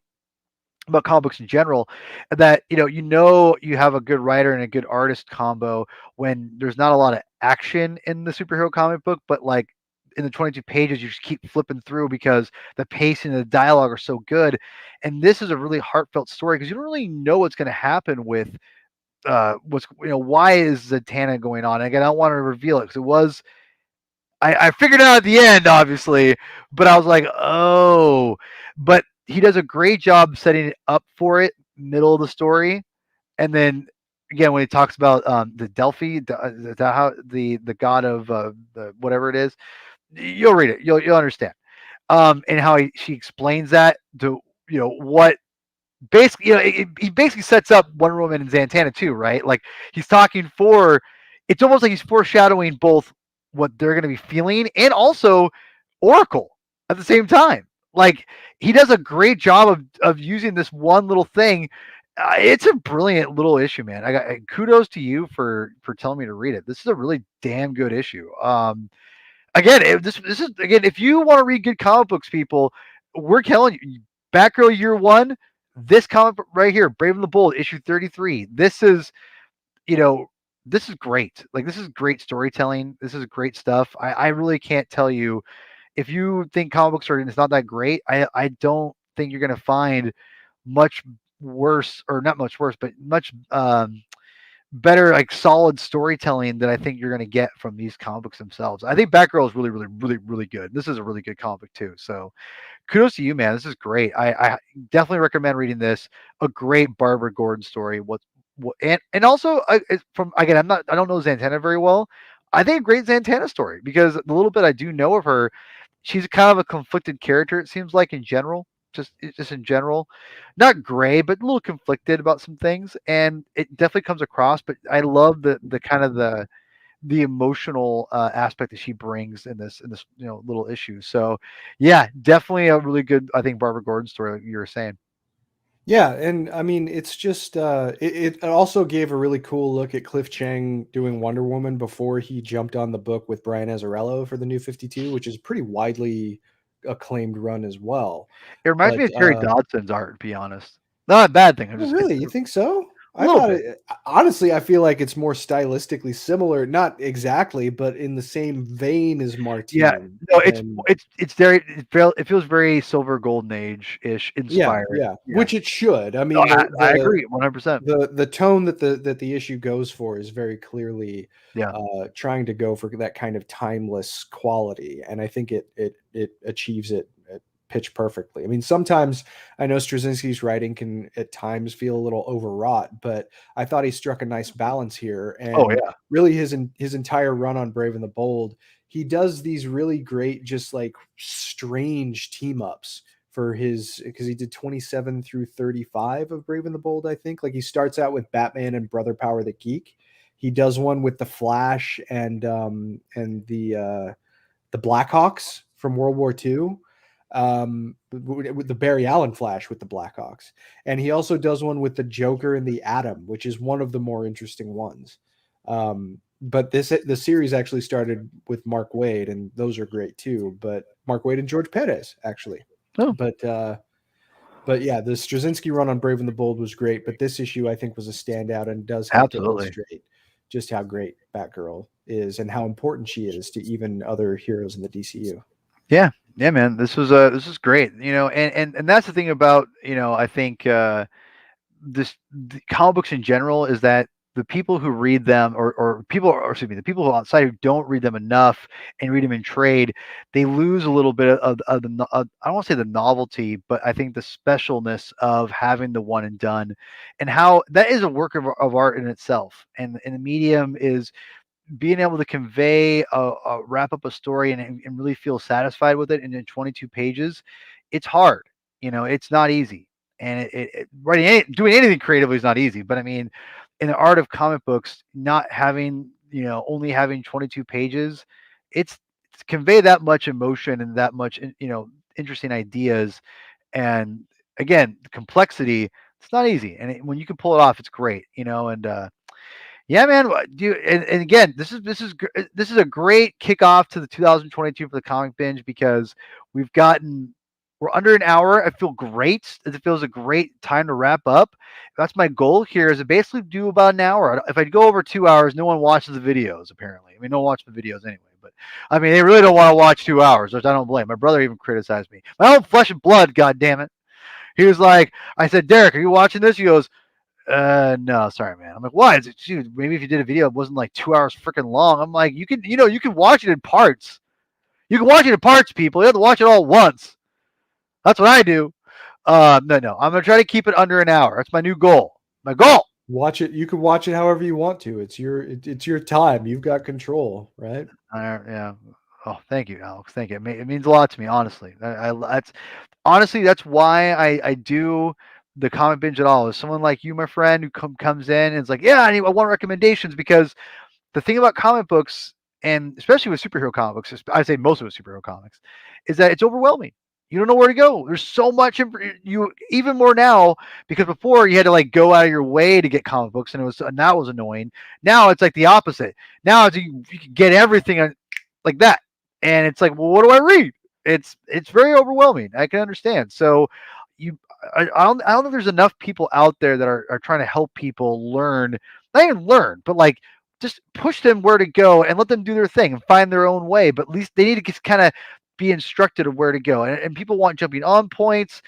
about comic books in general, that you have a good writer and a good artist combo when there's not a lot of action in the superhero comic book, but like in the 22 pages you just keep flipping through because the pacing and the dialogue are so good. And this is a really heartfelt story because you don't really know what's going to happen with what's why is Zatanna going on. Again, I don't want to reveal it because it was I figured it out at the end, obviously, but I was like, oh, but he does a great job setting it up for it, middle of the story, and then again when he talks about the Delphi, how the god of the whatever it is, you'll read it, you'll understand, and how she explains that to what basically, he basically sets up Wonder Woman and Zatanna too, right? Like he's talking for, it's almost like he's foreshadowing both what they're going to be feeling and also Oracle at the same time. Like he does a great job of using this one little thing. It's a brilliant little issue, man. I got kudos to you for telling me to read it. This is a really damn good issue. Again, this is again, if you want to read good comic books, people, we're telling you, Batgirl Year One, this comic book right here, Brave and the Bold, issue 33. You know, this is great. Like this is great storytelling. This is great stuff. I really can't tell you if you think comic books are it's not that great. I don't think you're gonna find much worse, or not much worse, but much better, like solid storytelling that I think you're going to get from these comic books themselves. I think Batgirl is really, really, really, really good. This is a really good comic book too. So kudos to you, man. This is great. I definitely recommend reading this. A great Barbara Gordon story. What and also from again, I don't know Zatanna very well. I think a great Zatanna story because the little bit I do know of her, she's kind of a conflicted character. It seems like in general, just in general, not gray, but a little conflicted about some things, and it definitely comes across. But I love the kind of the emotional aspect that she brings in this little issue. So yeah, definitely a really good, I think, Barbara Gordon story, like you were saying. Yeah, and I mean, it's just it also gave a really cool look at Cliff Chang doing Wonder Woman before he jumped on the book with Brian Azzarello for the New 52, which is a pretty widely acclaimed run as well. It reminds But me of Terry Dodson's art, to be honest. Not a bad thing. I'm oh, just it's really, you think so? a I little thought bit. it honestly, I feel like it's more stylistically similar, not exactly, but in the same vein as Yeah, Martine. no, And it's very it feels very Silver Golden Age ish yeah, inspired. yeah, Yeah, which it should. I no, mean, I agree 100%. the tone that the issue goes for is very clearly Yeah. trying to go for that kind of timeless quality, and I think it achieves it pitch perfectly. I mean, sometimes I know Straczynski's writing can at times feel a little overwrought, but I thought he struck a nice balance here, Oh and yeah. really his entire run on Brave and the Bold, he does these really great, just like strange team ups for his because he did 27 through 35 of Brave and the Bold, I think. Like he starts out with Batman and Brother Power the Geek. He does one with the Flash and the Blackhawks from World War II. With the Barry Allen Flash with the Blackhawks. And he also does one with the Joker and the Atom, which is one of the more interesting ones. But the series actually started with Mark Waid, and those are great too. But Mark Waid and George Perez, actually. Oh, But but yeah, the Straczynski run on Brave and the Bold was great, but this issue I think was a standout and does help to absolutely. illustrate just how great Batgirl is and how important she is to even other heroes in the DCU. Yeah. Yeah, man. This was great. And that's the thing about, I think the comic books in general is that the people who read them or people or excuse me the people who outside who don't read them enough and read them in trade, they lose a little bit of I don't want to say the novelty, but I think the specialness of having the one and done, and how that is a work of art in itself, and the medium is being able to convey wrap up a story and really feel satisfied with it in 22 pages. It's hard, it's not easy, and writing doing anything creatively is not easy, but I mean in the art of comic books, not having only having 22 pages, it's convey that much emotion and that much interesting ideas. And again, the complexity, it's not easy, and when you can pull it off, it's great. And yeah, man. And again, this is a great kickoff to the 2022 for the comic binge, because we've gotten we're under an hour. I feel great. It feels a great time to wrap up. That's my goal here, is to basically do about an hour. If I go over 2 hours, no one watches the videos. Apparently, I mean, no one watches the videos anyway. But I mean, they really don't want to watch 2 hours, which I don't blame. My brother even criticized me. My own flesh and blood. God damn it. He was like, I said, Derek, are you watching this? He goes, no, sorry, man. I'm like, why? Is it, dude, maybe if you did a video, it wasn't like 2 hours freaking long. I'm like, you can watch it in parts. You can watch it in parts, people. You have to watch it all at once. That's what I do. No. I'm gonna try to keep it under an hour. That's my new goal. My goal. Watch it. You can watch it however you want to. It's your time. You've got control, right? Yeah. Oh, thank you, Alex. Thank you. It means a lot to me, honestly. That's honestly, that's why I do the comic binge at all. Is someone like you, my friend, who comes in and is like, yeah, I want recommendations, because the thing about comic books, and especially with superhero comic books, I say most of it superhero comics, is that it's overwhelming. You don't know where to go. There's so much you even more now, because before you had to like go out of your way to get comic books, and that was annoying. Now it's like the opposite. Now you can get everything like that, and it's like, well, what do I read? It's very overwhelming. I can understand. So you I don't think there's enough people out there that are trying to help people learn, not even learn, but like just push them where to go and let them do their thing and find their own way. But at least they need to just kind of be instructed of where to go. And people want jumping on points.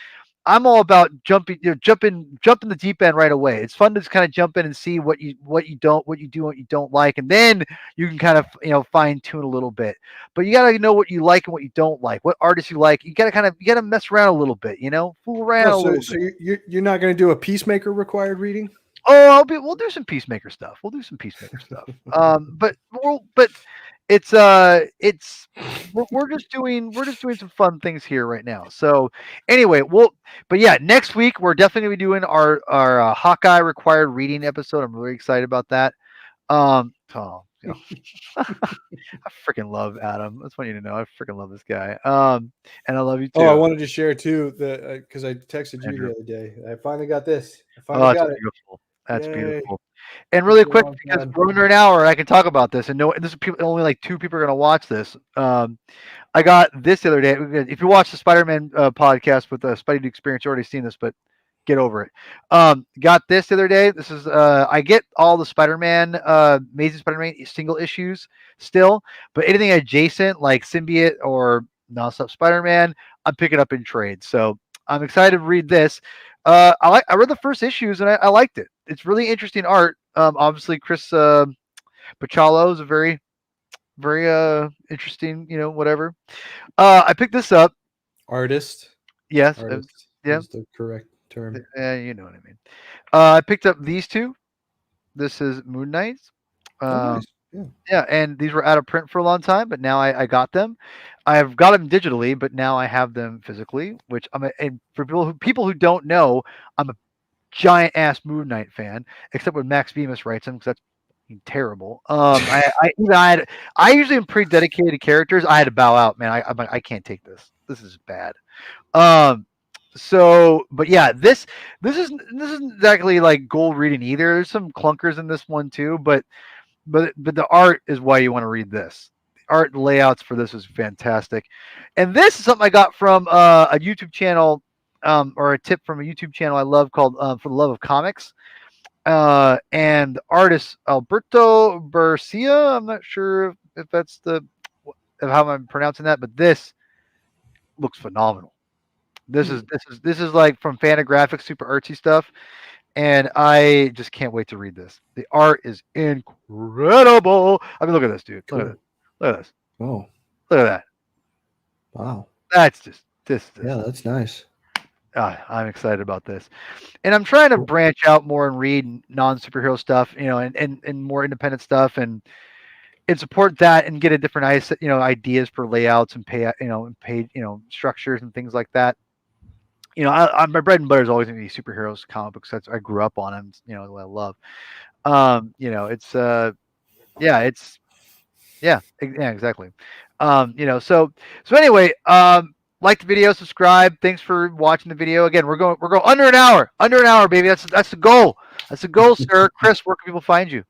I'm all about jumping, jump in the deep end right away. It's fun to just kind of jump in and see what you do, what you don't like, and then you can kind of fine tune a little bit. But you gotta know what you like and what you don't like, what artists you like. You gotta mess around a little bit, fool around Oh, a so little so bit. you're not going to do a Peacemaker required reading? Oh, we'll do some Peacemaker stuff. We'll do some Peacemaker stuff. But it's we're just doing some fun things here right now. So anyway, but yeah, next week we're definitely gonna be doing our Hawkeye required reading episode. I'm really excited about that. I freaking love Adam. That's funny to know. I freaking love this guy. And I love you Oh, I too, wanted to share too that because I texted you Andrew. the other day. I finally got this. I Oh, finally that's got it. beautiful. That's Yay! beautiful. And Took really me a quick, long because time. we're under an hour, I can talk about this. And no, this is only like two people are going to watch this. I got this the other day. If you watch the Spider-Man podcast with the Spidey Experience, you already seen this, but get over it. Got this the other day. This is I get all the Spider-Man, Amazing Spider-Man single issues still, but anything adjacent like Symbiote or Nonstop Spider-Man, I'm picking up in trade. So I'm excited to read this. I read the first issues and I liked it. It's really interesting art. Obviously, Chris Pachalo is a very interesting, whatever. I picked this up. Artist. Yes, Artist yeah, is the correct term. you know what I mean. I picked up these two. This is Moon Knights. Oh, Um, nice. Yeah. yeah, and these were out of print for a long time, but now I got them. I've got them digitally, but now I have them physically. Which and for people who don't know, I'm a giant ass Moon Knight fan, except when Max Bemis writes them, because that's terrible. I usually am pretty dedicated to characters. I had to bow out, man. I'm like, I can't take this. This is bad. Um, but yeah, this isn't exactly like gold reading either. There's some clunkers in this one too, but the art is why you want to read this. The art layouts for this is fantastic, and this is something I got from a YouTube channel, or a tip from a YouTube channel I love called For the Love of Comics. And the artist Alberto Bercia. I'm not sure if that's of how I'm pronouncing that, but this looks phenomenal. Hmm. This is like from Fantagraphics, super artsy stuff, and I just can't wait to read this. The art is incredible. I mean, look at this, dude. Look at this. Cool. Look at this. Oh, Look at that. wow. That's just this. Yeah, that's nice. I'm excited about this, and I'm trying to Cool. branch out more and read non superhero stuff, and more independent stuff, and support that and get a different ideas for layouts and and page structures and things like that. My bread and butter is always going to be superheroes comic books. I grew up on them. What I love. It's yeah, it's Yeah, exactly. So anyway, like the video, subscribe. Thanks for watching the video. Again, we're going under an hour, baby. That's the goal. That's the goal, sir. Chris, where can people find you?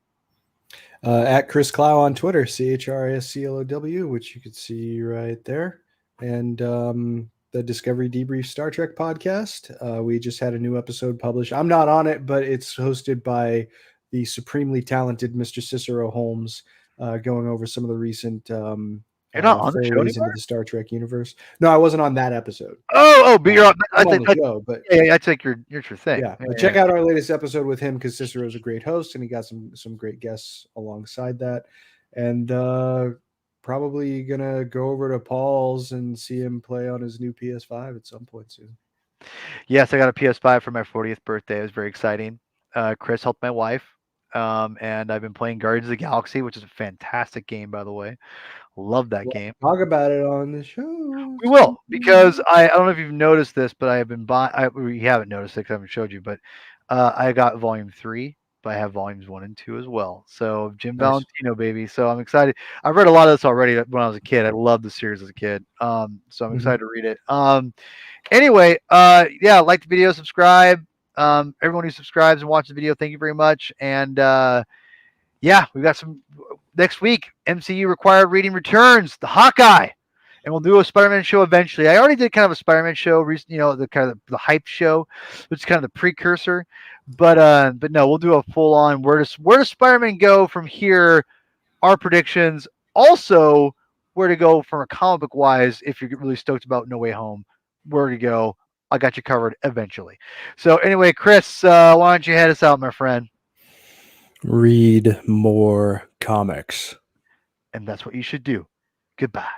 At Chris Clow on Twitter, CHRISCLOW, which you can see right there. And the Discovery Debrief Star Trek podcast. We just had a new episode published. I'm not on it, but it's hosted by the supremely talented Mr. Cicero Holmes, going over some of the recent You're not on the show forays into anymore. the Star Trek universe. No, I wasn't on that episode. Oh, but you're on. I I'm on think. the show, but Yeah, I think you're your thing. yeah, Yeah, but yeah, check out our latest episode with him because Cicero's a great host and he got some great guests alongside that. And probably gonna go over to Paul's and see him play on his new PS5 at some point soon. Yes, I got a PS5 for my 40th birthday. It was very exciting. Chris helped my wife, and I've been playing Guardians of the Galaxy, which is a fantastic game, by the way. Love that We'll game. talk about it on the show. We will, because I don't know if you've noticed this, but I have been buying. You haven't noticed it 'cause I haven't showed you, but I got Volume 3, but I have Volumes 1 and 2 as well. So Jim Nice. Valentino, baby. So I'm excited. I've read a lot of this already when I was a kid. I loved the series as a kid. So I'm Mhm. excited to read it. Anyway, yeah, like the video, subscribe. Everyone who subscribes and watches the video, thank you very much. And yeah, we got some next week. MCU required reading returns. The Hawkeye, and we'll do a Spider-Man show eventually. I already did kind of a Spider-Man show, recently, the kind of the hype show, which is kind of the precursor. But no, we'll do a full on where does Spider-Man go from here? Our predictions. Also, where to go from a comic book wise if you're really stoked about No Way Home. Where to go? I got you covered eventually. So anyway, Chris, why don't you head us out, my friend? Read more comics. And that's what you should do. Goodbye.